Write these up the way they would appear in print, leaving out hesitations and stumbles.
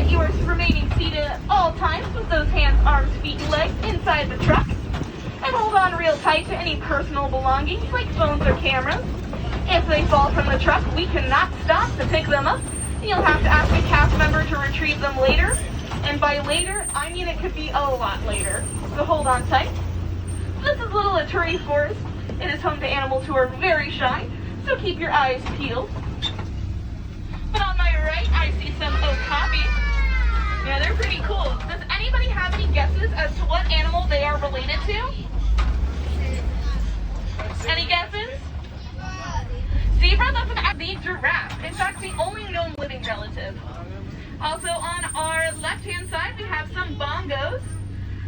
that you are remaining seated at all times with those hands, arms, feet, and legs inside the truck. And hold on real tight to any personal belongings like phones or cameras. If they fall from the truck, we cannot stop to pick them up. You'll have to ask a cast member to retrieve them later. And by later, I mean it could be a lot later. So hold on tight. This is Little Ituri Forest. It is home to animals who are very shy, so keep your eyes peeled. But on my right, I see some okapi. Yeah, they're pretty cool. Does anybody have any guesses as to what animal they are related to? Any guesses? Zebra, that's the giraffe. In fact, the only known living relative. Also on our left-hand side, we have some bongos.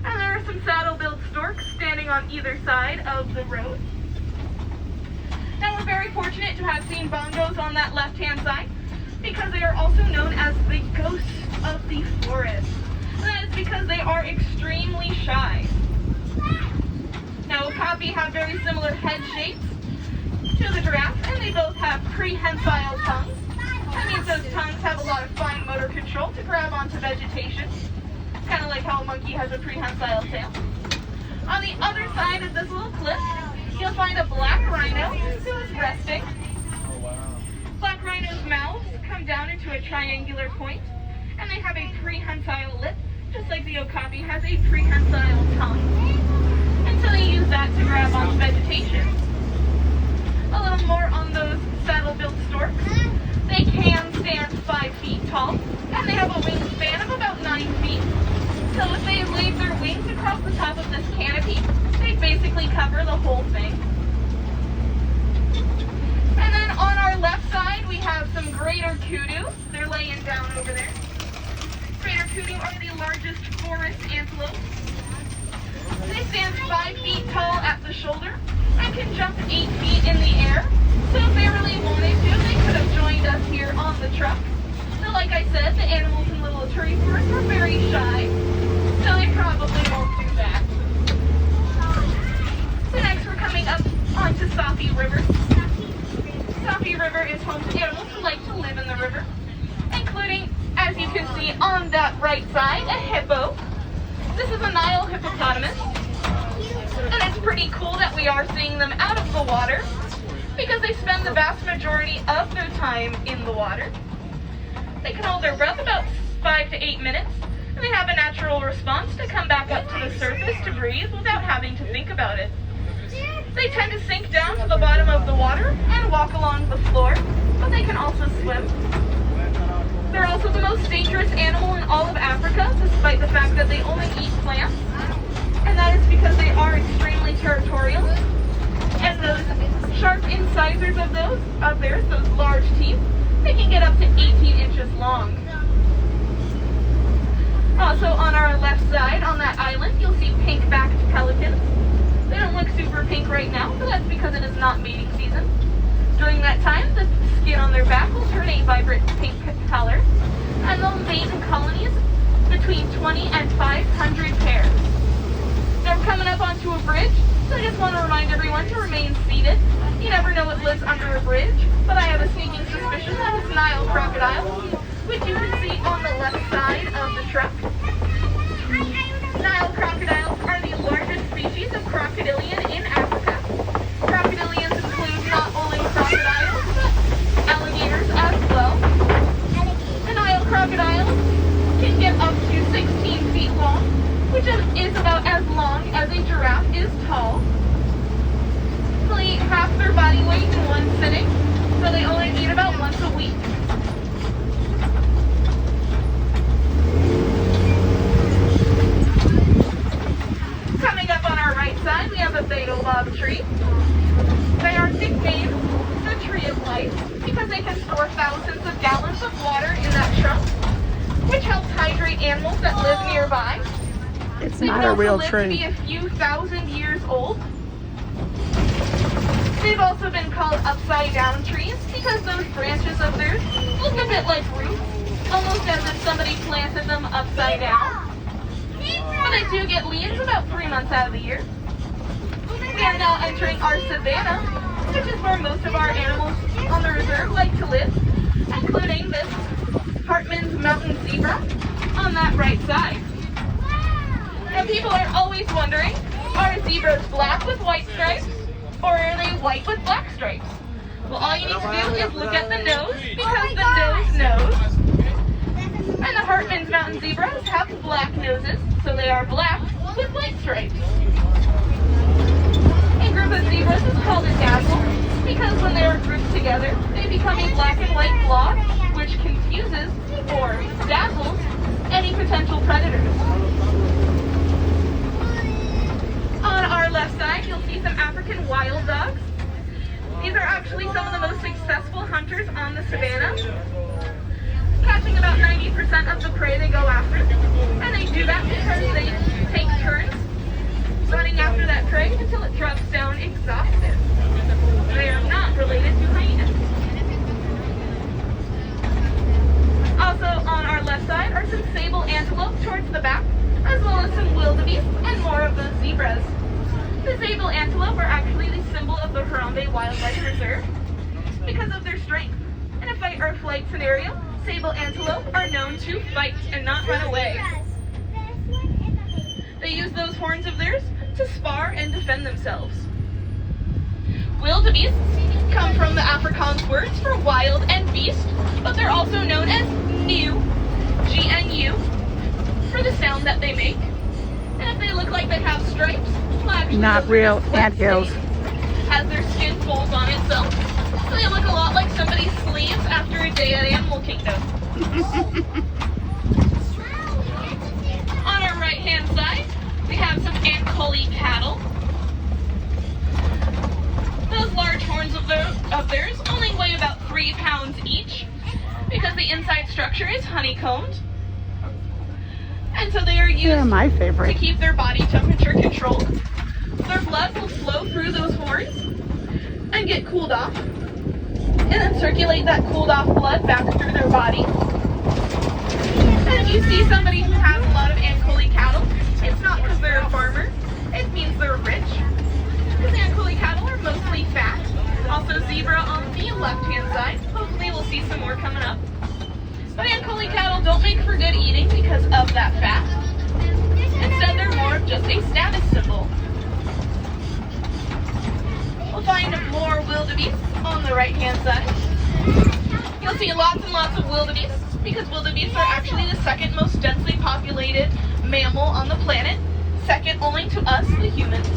And there are some saddle-billed storks standing on either side of the road. Now we're very fortunate to have seen bongos on that left-hand side because they are also known as the ghosts of the forest. And that is because they are extremely shy. Now okapi have very similar head shapes to the giraffe, and they both have prehensile tongues. That means those tongues have a lot of fine motor control to grab onto vegetation. Kind of like how a monkey has a prehensile tail. On the other side of this little cliff, you'll find a black rhino who is resting. Black rhino's mouths come down into a triangular point, and they have a prehensile lip, just like the okapi has a prehensile tongue. And so they use that to grab onto vegetation. A little more on those saddle-billed storks. They can stand 5 feet tall, and they have a wingspan of about 9 feet. So if they laid their wings across the top of this canopy, they basically cover the whole thing. And then on our left side, we have some greater kudu. They're laying down over there. Greater kudu are the largest forest antelopes. They stand 5 feet tall at the shoulder and can jump 8 feet in the air. So if they really wanted to, they could have joined us here on the truck. So like I said, the animals in Little Ituri Forest are very shy, so they probably won't do that. So next we're coming up onto Safi River. Safi River is home to animals who like to live in the river, including, as you can see on that right side, a hippo. This is a Nile hippopotamus, and it's pretty cool that we are seeing them out of the water because they spend the vast majority of their time in the water. They can hold their breath about 5 to 8 minutes, and they have a natural response to come back up to the surface to breathe without having to think about it. They tend to sink down to the bottom of the water and walk along the floor, but they can also swim. They're also the most dangerous animal in all of Africa, despite the fact that they only eat plants, and that is because they are extremely territorial. And those sharp incisors of theirs, those large teeth, they can get up to 18 inches long. Also on our left side, on that island, you'll see pink-backed pelicans. They don't look super pink right now, but that's because it is not mating season. During that time, the skin on their back will turn a vibrant pink color, and they'll mate in colonies between 20 and 500 pairs. Now we're coming up onto a bridge, so I just want to remind everyone to remain seated. You never know what lives under a bridge, but I have a sneaking suspicion that it's Nile crocodiles, which you can see on the left side of the truck. Nile crocodiles are the largest species of crocodilian in Africa. Crocodilians include not only crocodiles, but alligators as well. The Nile crocodiles can get up to 16 feet long, which is about as long as a giraffe is tall. They eat half their body weight in one sitting, so they only eat about once a week. Coming up on our right side, we have a baobab tree. They are nicknamed the Tree of Life because they can store thousands of gallons of water in that trunk, which helps hydrate animals that live nearby. It's not a real tree. They can also live to be a few thousand years old. They've also been called upside-down trees because those branches of theirs look a bit like roots, almost as if somebody planted them upside down. But they do get leaves about 3 months out of the year. We are now entering our savanna, which is where most of our animals on the reserve like to live, including this Hartman's mountain zebra. zebras black with white stripes, or are they white with black stripes? Well, all you need to do is look at the nose, because the nose knows. And the Hartman's Mountain zebras have black noses, so they are black with white stripes. A group of zebras is called a dazzle, because when they are grouped together, they become a black and white blob, which confuses or dazzles any potential predators. On our left side, you'll see some African wild dogs. These are actually some of the most successful hunters on the savannah, catching about 90% of the prey they go after. And they do that because they take turns running after that prey until it drops down exhausted. They are not related to hyenas. Also on our left side are some sable antelope towards the back, as well as some wildebeest and more of those zebras. The sable antelope are actually the symbol of the Harambe Wildlife Reserve because of their strength. In a fight or flight scenario, sable antelope are known to fight and not run away. They use those horns of theirs to spar and defend themselves. Wildebeests come from the Afrikaans words for wild and beast, but they're also known as gnu, G-N-U, for the sound that they make. And if they look like they have stripes, well, actually Not real anthills. As their skin folds on itself, so they look a lot like somebody's sleeves after a day at Animal Kingdom. On our right-hand side, we have some Ankole cattle. Those large horns of theirs only weigh about 3 pounds each, because the inside structure is honeycombed. And so they are used They're my to favorite. keep their body temperature controlled. Their blood will flow through those horns and get cooled off, and then circulate that cooled off blood back through their body. And if you see somebody who has a lot of Ankole cattle, it's not because they're a farmer, it means they're rich. Because Ankole cattle are mostly fat. Also zebra on the left-hand side. Hopefully we'll see some more coming up. But Ankole cattle don't make for good eating because of that fat. Instead, they're more of just a status symbol. We'll find more wildebeest on the right-hand side. You'll see lots and lots of wildebeest because wildebeest are actually the second most densely populated mammal on the planet, second only to us, the humans.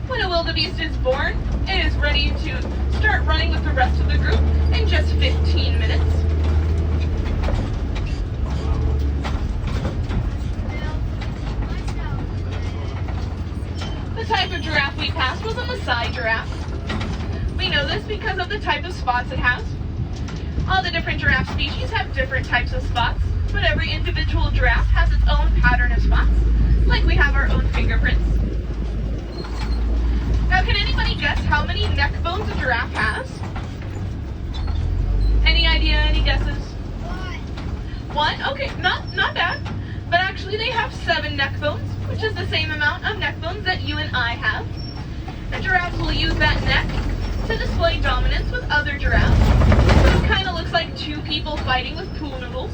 When a wildebeest is born, it is ready to start running with the rest of the group in just 15 minutes. The type of giraffe we passed was a Maasai giraffe. We know this because of the type of spots it has. All the different giraffe species have different types of spots, but every individual giraffe has its own pattern of spots, like we have our own fingerprints. Now, can anybody guess how many neck bones a giraffe has? Any idea, any guesses? One? Okay, not bad. But actually they have 7 neck bones, which is the same amount of neck bones that you and I have. The giraffes will use that neck to display dominance with other giraffes. So it kind of looks like 2 people fighting with pool noodles.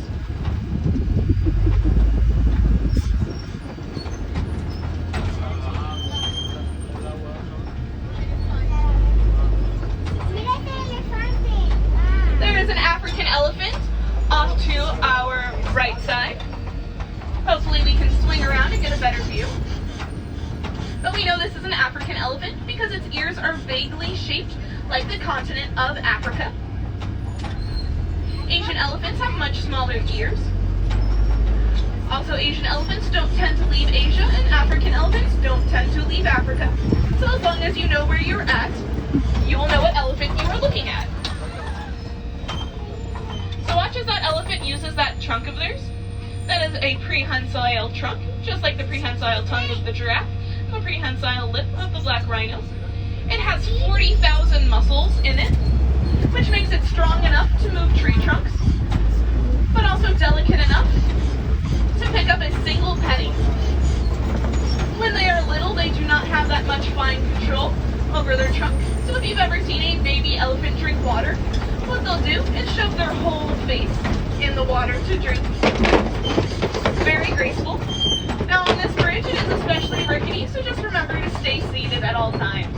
There is an African elephant off to our right side. Hopefully we can swing around and get a better view. But we know this is an African elephant because its ears are vaguely shaped like the continent of Africa. Asian elephants have much smaller ears. Also, Asian elephants don't tend to leave Asia, and African elephants don't tend to leave Africa. So as long as you know where you're at, you will know what elephant you are looking at. So watch as that elephant uses that trunk of theirs. That is a prehensile trunk, just like the prehensile tongue of the giraffe, and the prehensile lip of the black rhino. It has 40,000 muscles in it, which makes it strong enough to move tree trunks, but also delicate enough to pick up a single penny. When they are little, they do not have that much fine control over their trunk, so if you've ever seen a baby elephant drink water, what they'll do is shove their whole face in the water to drink. very graceful. Now on this bridge, it is especially rickety, so just remember to stay seated at all times.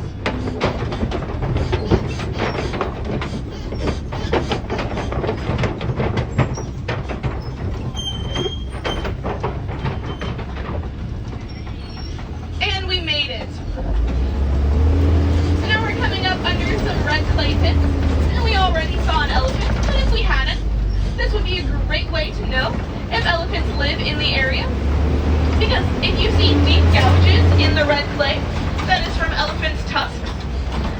And we made it. So now we're coming up under some red clay pits, and we already saw an elephant, but if we hadn't, this would be a great way to know if elephants live in the area. Because if you see deep gouges in the red clay, that is from elephants' tusks.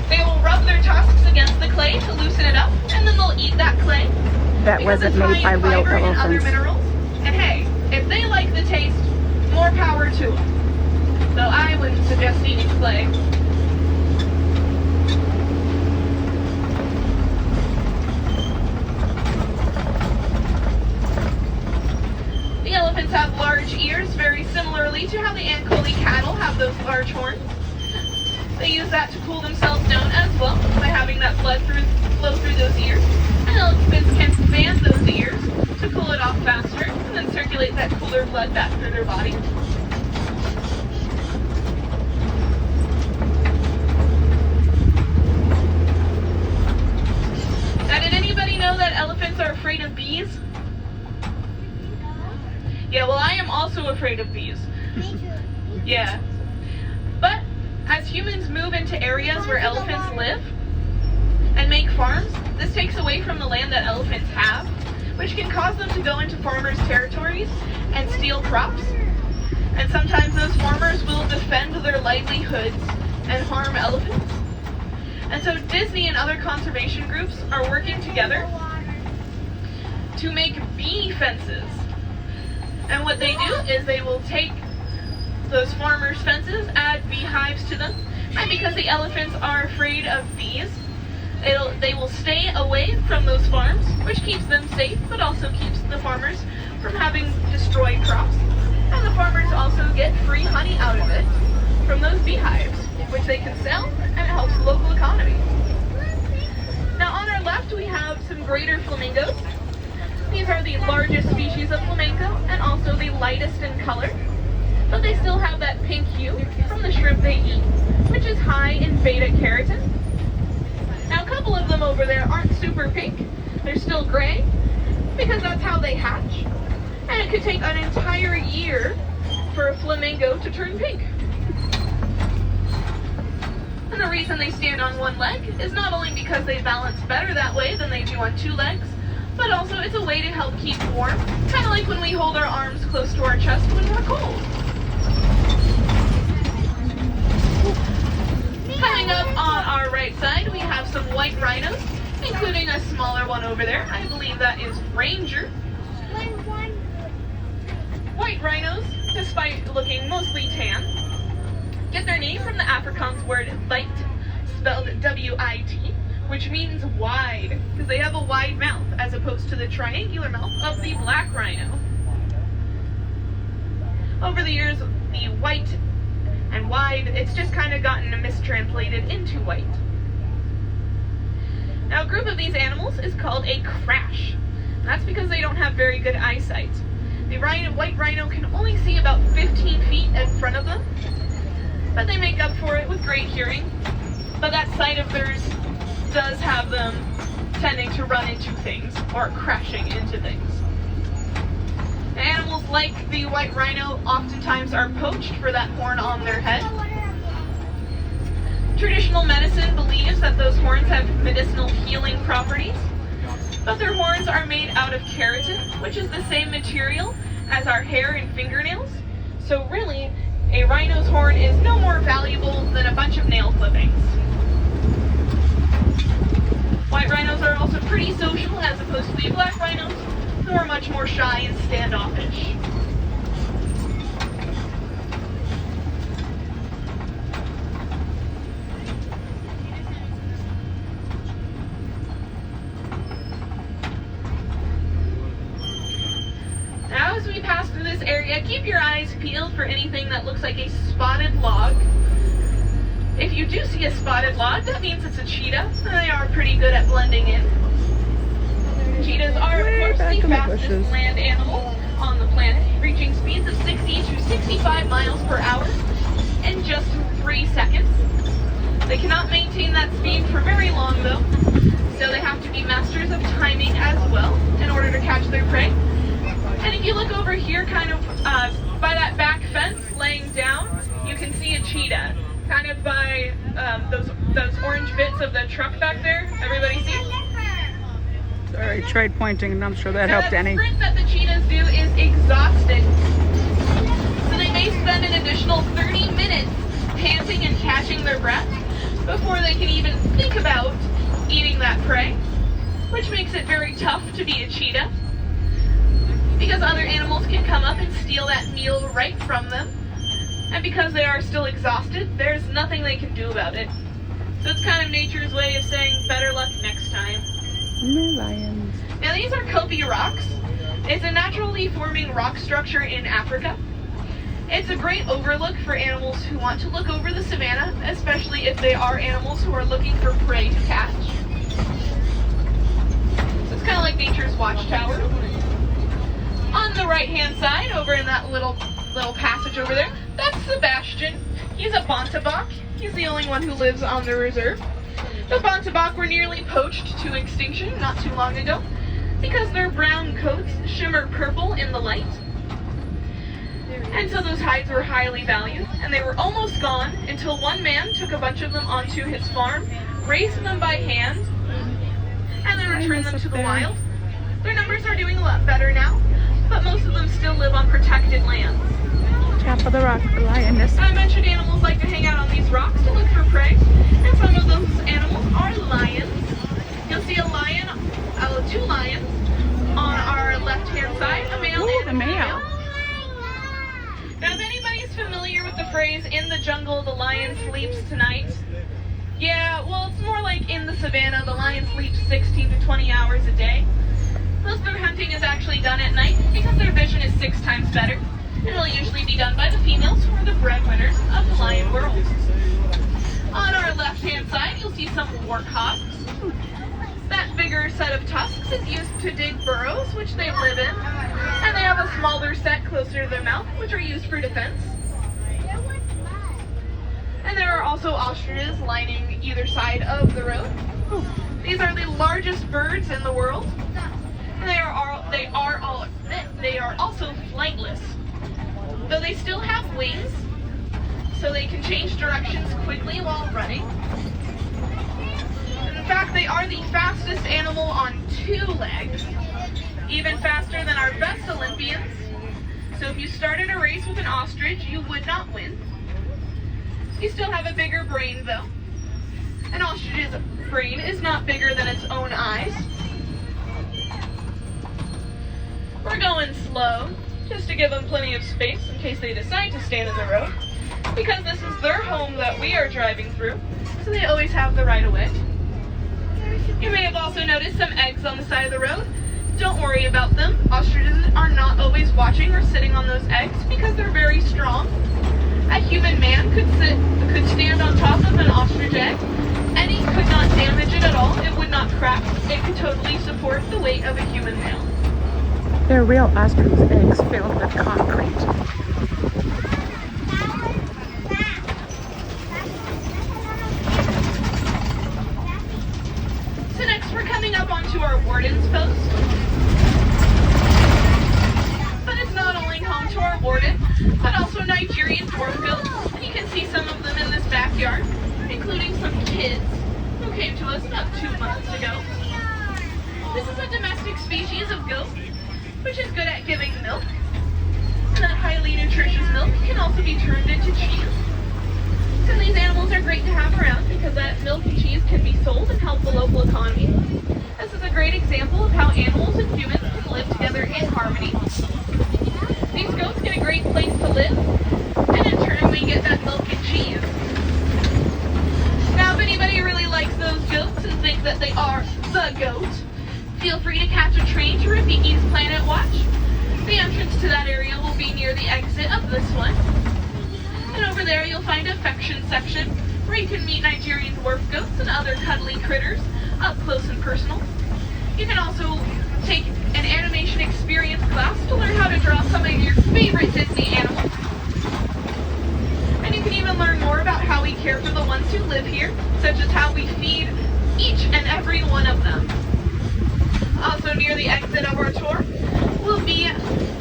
They will rub their tusks against the clay to loosen it up, and then they'll eat that clay. That wasn't made by real Fiber and other elephants. minerals. And hey, if they like the taste, more power to them. Though I wouldn't suggest eating clay. The elephants have large ears, very similarly to how the Ankole cattle have those large horns. They use that to cool themselves down as well by having that blood flow through those ears. And elephants can fan those ears to cool it off faster and then circulate that cooler blood back through their body. Now, did anybody know that elephants are afraid of bees? Yeah, well, I am also afraid of bees. Yeah. But as humans move into areas where elephants live and make farms, this takes away from the land that elephants have, which can cause them to go into farmers' territories and steal crops. And sometimes those farmers will defend their livelihoods and harm elephants. And so Disney and other conservation groups are working together to make bee fences. And what they do is they will take those farmers' fences, add beehives to them, and because the elephants are afraid of bees, they will stay away from those farms, which keeps them safe, but also keeps the farmers from having destroyed crops. And the farmers also get free honey out of it from those beehives, which they can sell, and it helps the local economy. Now on our left, we have some greater flamingos. These are the largest species of flamenco and also the lightest in color, but they still have that pink hue from the shrimp they eat, which is high in beta-carotene. Now a couple of them over there aren't super pink, they're still gray, because that's how they hatch, and it could take an entire year for a flamingo to turn pink. And the reason they stand on one leg is not only because they balance better that way than they do on two legs, but also it's a way to help keep warm, kind of like when we hold our arms close to our chest when we're cold. Coming up on our right side, we have some white rhinos, including a smaller one over there. I believe that is Ranger. White rhinos, despite looking mostly tan, get their name from the Afrikaans word wit, spelled W-I-T, which means wide, because they have a wide mouth, as opposed to the triangular mouth of the black rhino. Over the years, the white and wide, it's just kind of gotten mistranslated into white. Now, a group of these animals is called a crash. That's because they don't have very good eyesight. The white rhino can only see about 15 feet in front of them, but they make up for it with great hearing. But that sight of theirs does have them tending to run into things or crashing into things. Animals like the white rhino oftentimes are poached for that horn on their head. Traditional medicine believes that those horns have medicinal healing properties, but their horns are made out of keratin, which is the same material as our hair and fingernails. So really, a rhino's horn is no more valuable than a bunch of nail clippings. White rhinos are also pretty social as opposed to the black rhinos, who are much more shy and standoffish. Now as we pass through this area, keep your eyes peeled for anything that looks like a spotted log. If you do see a spotted log, that means it's a cheetah. They are pretty good at blending in. Cheetahs are, of course, the fastest land animal, on the planet, reaching speeds of 60 to 65 miles per hour in just 3 seconds. They cannot maintain that speed for very long though, so they have to be masters of timing as well in order to catch their prey. And if you look over here, kind of by that back fence laying down, you can see a cheetah, kind of by those orange bits of the truck back there. Everybody see? Sorry, I tried pointing and I'm sure that helped any. The sprint that the cheetahs do is exhausting. So they may spend an additional 30 minutes panting and catching their breath before they can even think about eating that prey, which makes it very tough to be a cheetah because other animals can come up and steal that meal right from them. And because they are still exhausted, there's nothing they can do about it. So it's kind of nature's way of saying better luck next time. No lions. Now these are Kopi rocks. It's a naturally forming rock structure in Africa. It's a great overlook for animals who want to look over the savanna, especially if they are animals who are looking for prey to catch. So it's kind of like nature's watchtower. On the right-hand side, over in that little passage over there, that's Sebastian. He's a Bontebok. He's the only one who lives on the reserve. The Bontebok were nearly poached to extinction not too long ago because their brown coats shimmer purple in the light. And so those hides were highly valued, and they were almost gone until one man took a bunch of them onto his farm, raised them by hand, and then returned them to the wild. Their numbers are doing a lot better now, but most of them still live on protected lands. Top of the rock, the lioness. I mentioned animals like to hang out on these rocks to look for prey, and some of those animals are lions. You'll see a lion, two lions on our left-hand side, a male and a female. Now, if anybody's familiar with the phrase, "in the jungle, the lion sleeps tonight," yeah, well, it's more like in the savannah, the lion sleeps 16 to 20 hours a day. Most of their hunting is actually done at night because their vision is 6 times better. And it'll usually be done by the females who are the breadwinners of the lion world. On our left-hand side, you'll see some warthogs. That bigger set of tusks is used to dig burrows, which they live in. And they have a smaller set closer to their mouth, which are used for defense. And there are also ostriches lining either side of the road. These are the largest birds in the world. And they are also flightless. Though they still have wings, so they can change directions quickly while running. And in fact, they are the fastest animal on 2 legs, even faster than our best Olympians. So if you started a race with an ostrich, you would not win. You still have a bigger brain though. An ostrich's brain is not bigger than its own eyes. We're going slow, just to give them plenty of space in case they decide to stand in the road, because this is their home that we are driving through, so they always have the right of way. You may have also noticed some eggs on the side of the road. Don't worry about them. Ostriches are not always watching or sitting on those eggs because they're very strong. A human man could stand on top of an ostrich egg, and he could not damage it at all. It would not crack. It could totally support the weight of a human male. They're real ostrich eggs filled with concrete. So next we're coming up onto our warden's post. But it's not only home to our warden, but also Nigerian dwarf goats. And you can see some of them in this backyard, including some kids who came to us about 2 months ago. This is a domestic species of goat, which is good at giving milk. And that highly nutritious milk can also be turned into cheese. So these animals are great to have around because that milk and cheese can be sold and help the local economy. This is a great example of how animals and humans can live together in harmony. These goats get a great place to live, and in turn we get that milk and cheese. Now if anybody really likes those goats and thinks that they are the goat, feel free to catch a train to Rafiki's Planet Watch. The entrance to that area will be near the exit of this one. And over there you'll find a affection section where you can meet Nigerian dwarf goats and other cuddly critters up close and personal. You can also take an animation experience class to learn how to draw some of your favorite Disney animals. And you can even learn more about how we care for the ones who live here, such as how we feed each and every one of them. Also near the exit of our tour will be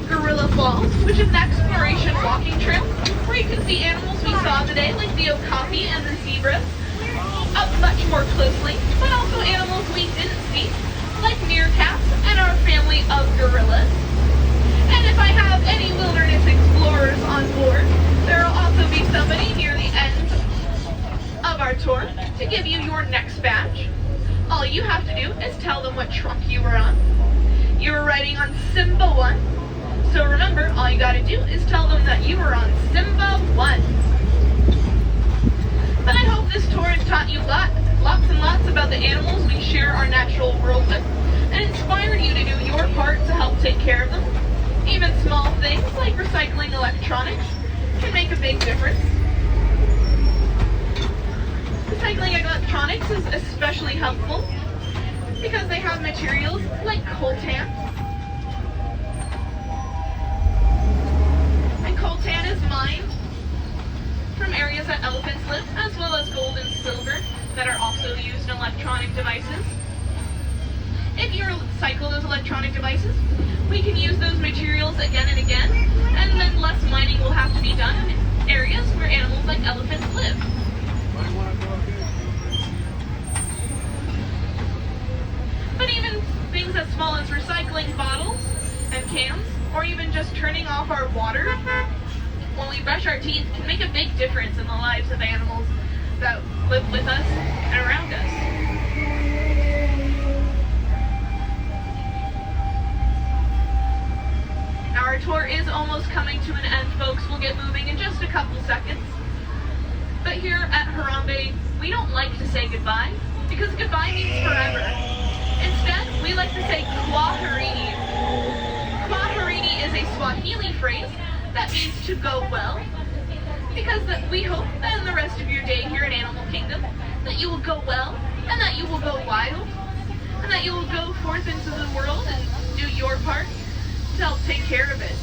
Gorilla Falls, which is an exploration walking trail where you can see animals we saw today, like the okapi and the zebras, up much more closely, but also animals we didn't see, like meerkats and our family of gorillas. And if I have any wilderness explorers on board, there will also be somebody near the end of our tour to give you your next badge. All you have to do is tell them what truck you were on. You were riding on Simba 1. So remember, all you gotta do is tell them that you were on Simba 1. But I hope this tour has taught you lots and lots about the animals we share our natural world with, and inspired you to do your part to help take care of them. Even small things like recycling electronics can make a big difference. Recycling electronics is especially helpful because they have materials like coltan. And coltan is mined from areas that elephants live, as well as gold and silver that are also used in electronic devices. If you recycle those electronic devices, we can use those materials again and again, and then less mining will have to be done in areas where animals like elephants live. But even things as small as recycling bottles and cans, or even just turning off our water when we brush our teeth, can make a big difference in the lives of animals that live with us and around us. Now our tour is almost coming to an end, folks. We'll get moving in just a couple seconds. But here at Harambe, we don't like to say goodbye, because goodbye means forever. Instead, we like to say Kwaherini. Kwaherini is a Swahili phrase that means to go well, because we hope that in the rest of your day here at Animal Kingdom, that you will go well, and that you will go wild, and that you will go forth into the world and do your part to help take care of it.